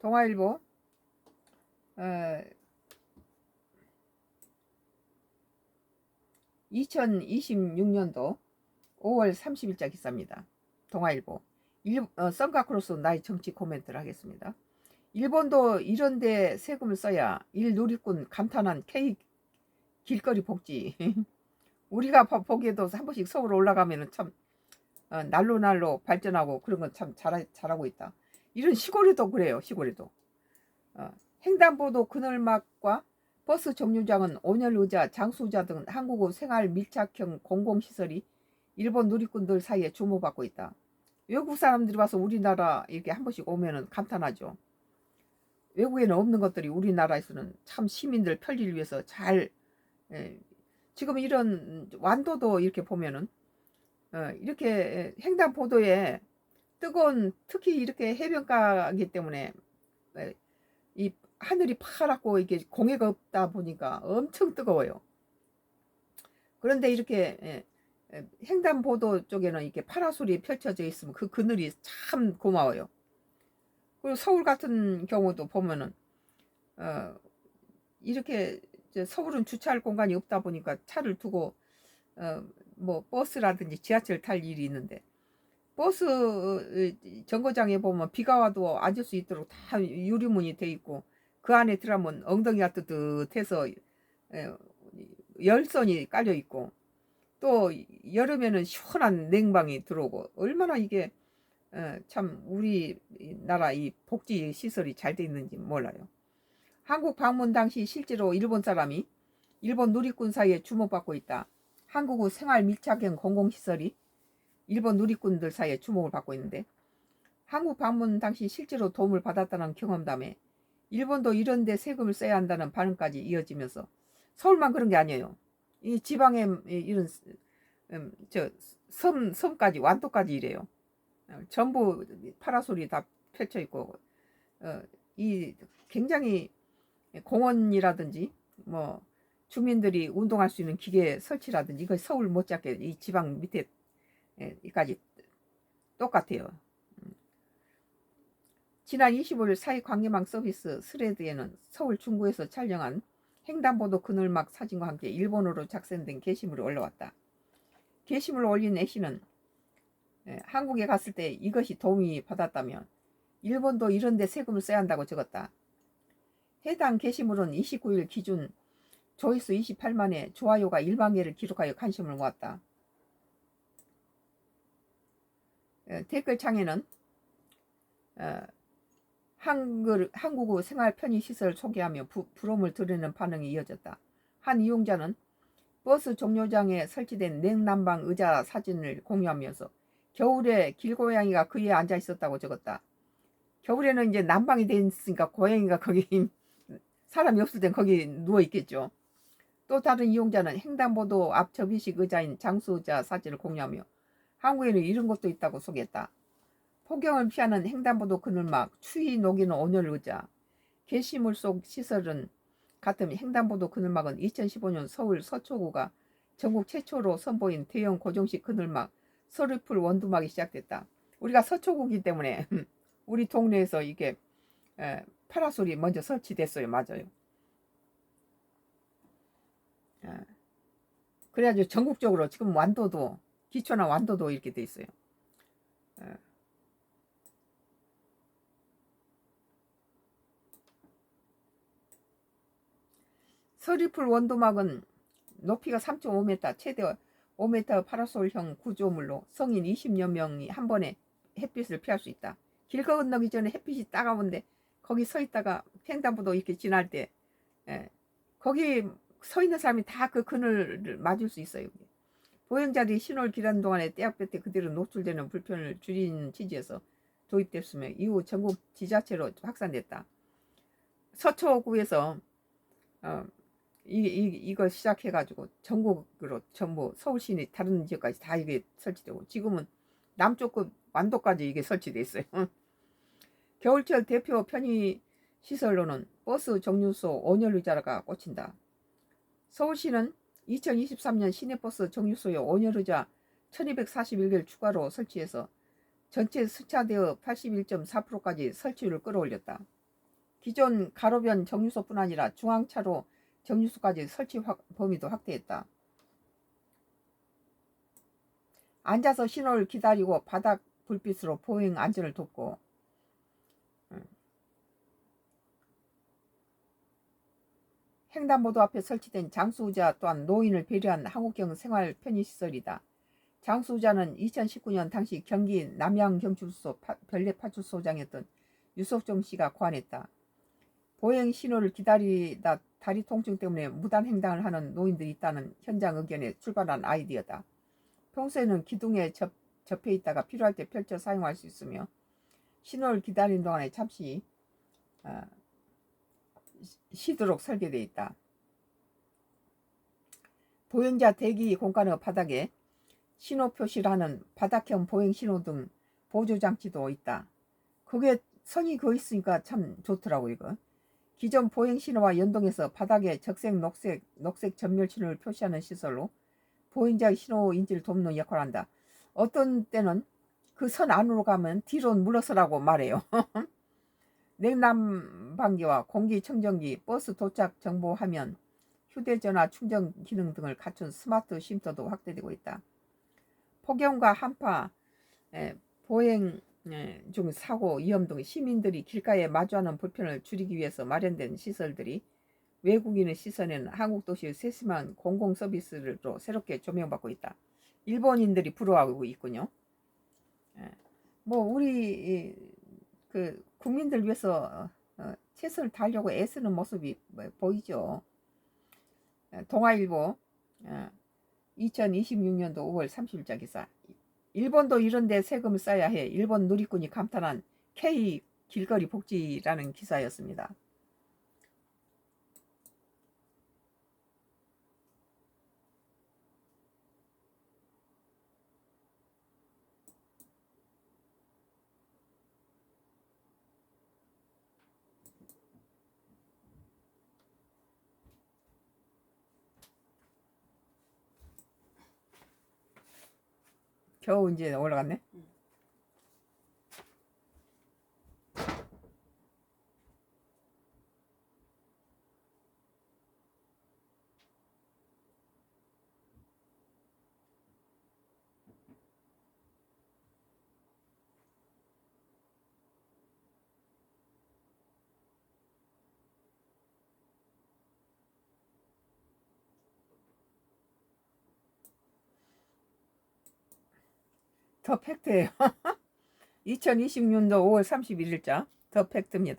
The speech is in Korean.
동아일보 2026년도 5월 30일자 기사입니다. 동아일보 선가크로스 나의 정치 코멘트를 하겠습니다. 일본도 이런데 세금을 써야 일 누리꾼 감탄한 K 길거리 복지. 우리가 보기에도 한 번씩 서울 올라가면은 참 날로 발전하고 그런 건 참 잘하고 있다. 이런 시골에도 그래요. 시골에도 횡단보도 그늘막과 버스 정류장은 온열의자, 장수의자 등 한국의 생활 밀착형 공공시설이 일본 누리꾼들 사이에 주목받고 있다. 외국 사람들이 와서 우리나라 이렇게 한 번씩 오면은 감탄하죠. 외국에는 없는 것들이 우리나라에서는 참 시민들 편리를 위해서 잘 지금 이런 완도도 이렇게 보면은 이렇게 횡단보도에 뜨거운, 특히 이렇게 해변가이기 때문에 이 하늘이 파랗고 이게 공해가 없다 보니까 엄청 뜨거워요. 그런데 이렇게 횡단보도 쪽에는 이렇게 파라솔이 펼쳐져 있으면 그 그늘이 참 고마워요. 그리고 서울 같은 경우도 보면은 이렇게 서울은 주차할 공간이 없다 보니까 차를 두고 뭐 버스라든지 지하철 탈 일이 있는데 버스 정거장에 보면 비가 와도 앉을 수 있도록 다 유리문이 돼 있고 그 안에 들어가면 엉덩이가 뜨뜻해서 열선이 깔려 있고 또 여름에는 시원한 냉방이 들어오고 얼마나 이게 참 우리나라 이 복지 시설이 잘 돼 있는지 몰라요. 한국 방문 당시 실제로 일본 사람이 일본 누리꾼 사이에 주목받고 있다. 한국의 생활 밀착형 공공시설이 일본 누리꾼들 사이에 주목을 받고 있는데 한국 방문 당시 실제로 도움을 받았다는 경험담에 일본도 이런 데 세금을 써야 한다는 반응까지 이어지면서 서울만 그런 게 아니에요. 이 지방에 이런 섬까지 완도까지 이래요. 전부 파라솔이 다 펼쳐 있고 이 굉장히 공원이라든지 뭐 주민들이 운동할 수 있는 기계 설치라든지 이거 서울 못지않게 이 지방 밑에 까지 똑같아요. 지난 25일 사회관계망 서비스 스레드에는 서울 중구에서 촬영한 횡단보도 그늘막 사진과 함께 일본어로 작성된 게시물이 올라왔다. 게시물을 올린 A씨는 한국에 갔을 때 이것이 도움이 받았다며 일본도 이런 데 세금을 써야 한다고 적었다. 해당 게시물은 29일 기준 조회수 28만에 좋아요가 1만 개를 기록하여 관심을 모았다. 댓글창에는 한국의 생활 편의시설을 소개하며 부러움을 드리는 반응이 이어졌다. 한 이용자는 버스 정류장에 설치된 냉난방 의자 사진을 공유하면서 겨울에 길고양이가 그 위에 앉아 있었다고 적었다. 겨울에는 이제 난방이 돼 있으니까 고양이가 거기 사람이 없을 땐 거기 누워 있겠죠. 또 다른 이용자는 횡단보도 앞 접이식 의자인 장수의자 사진을 공유하며 한국에는 이런 것도 있다고 소개했다. 폭염을 피하는 횡단보도 그늘막, 추위 녹이는 온열 의자, 게시물 속 시설은 같은 횡단보도 그늘막은 2015년 서울 서초구가 전국 최초로 선보인 대형 고정식 그늘막 서리풀 원두막이 시작됐다. 우리가 서초구이기 때문에 우리 동네에서 이게 파라솔이 먼저 설치됐어요. 맞아요. 그래가지고 전국적으로 지금 완도도 기초나 완도도 이렇게 돼 있어요. 서리풀 원두막은 높이가 3.5m, 최대 5m 파라솔형 구조물로 성인 20여 명이 한 번에 햇빛을 피할 수 있다. 길 건너기 전에 햇빛이 따가운데 거기 서 있다가 횡단보도 이렇게 지날 때 거기 서 있는 사람이 다 그 그늘을 맞을 수 있어요. 보행자들이 신호를 기다리는 동안에 떼약볕에 그대로 노출되는 불편을 줄이는 취지에서 도입됐으며 이후 전국 지자체로 확산됐다. 서초구에서 이거 시작해가지고 전국으로 전부 서울 시내 다른 지역까지 다 이게 설치되고 지금은 남쪽 끝 완도까지 이게 설치돼 있어요. 겨울철 대표 편의 시설로는 버스 정류소 온열의자가 꽂힌다. 서울시는 2023년 시내버스 정류소에 온열의자 1241개를 추가로 설치해서 전체 승차대의 81.4%까지 설치율을 끌어올렸다. 기존 가로변 정류소뿐 아니라 중앙차로 정류소까지 설치 범위도 확대했다. 앉아서 신호를 기다리고 바닥 불빛으로 보행 안전을 돕고, 횡단보도 앞에 설치된 장수의자 또한 노인을 배려한 한국형 생활 편의시설이다. 장수의자는 2019년 당시 경기 남양경찰서 별내파출소장이었던 유석종 씨가 고안했다. 보행 신호를 기다리다 다리 통증 때문에 무단 횡단을 하는 노인들이 있다는 현장 의견에 출발한 아이디어다. 평소에는 기둥에 접해 있다가 필요할 때 펼쳐 사용할 수 있으며 신호를 기다리는 동안에 잠시 쉬도록 설계되어 있다. 보행자 대기 공간의 바닥에 신호 표시라는 바닥형 보행 신호등 보조 장치도 있다. 그게 선이 그거 있으니까 참 좋더라고. 이거 기존 보행 신호와 연동해서 바닥에 적색 녹색 전멸 신호를 표시하는 시설로 보행자의 신호 인지를 돕는 역할을 한다. 어떤 때는 그 선 안으로 가면 뒤로 물러서라고 말해요. 냉난방기와 공기청정기, 버스 도착 정보 화면, 휴대전화 충전 기능 등을 갖춘 스마트 쉼터도 확대되고 있다. 폭염과 한파, 보행 중 사고, 위험 등 시민들이 길가에 마주하는 불편을 줄이기 위해서 마련된 시설들이 외국인의 시선에는 한국 도시의 세심한 공공 서비스로 새롭게 조명받고 있다. 일본인들이 부러워하고 있군요. 뭐 우리 그 국민들 위해서 최선을 다하려고 애쓰는 모습이 보이죠. 동아일보 2026년도 5월 30일자 기사. 일본도 이런 데 세금을 써야 해. 일본 누리꾼이 감탄한 K 길거리 복지라는 기사였습니다. 겨우 이제 올라갔네. 더 팩트예요. 2026년도 5월 31일자 더 팩트입니다.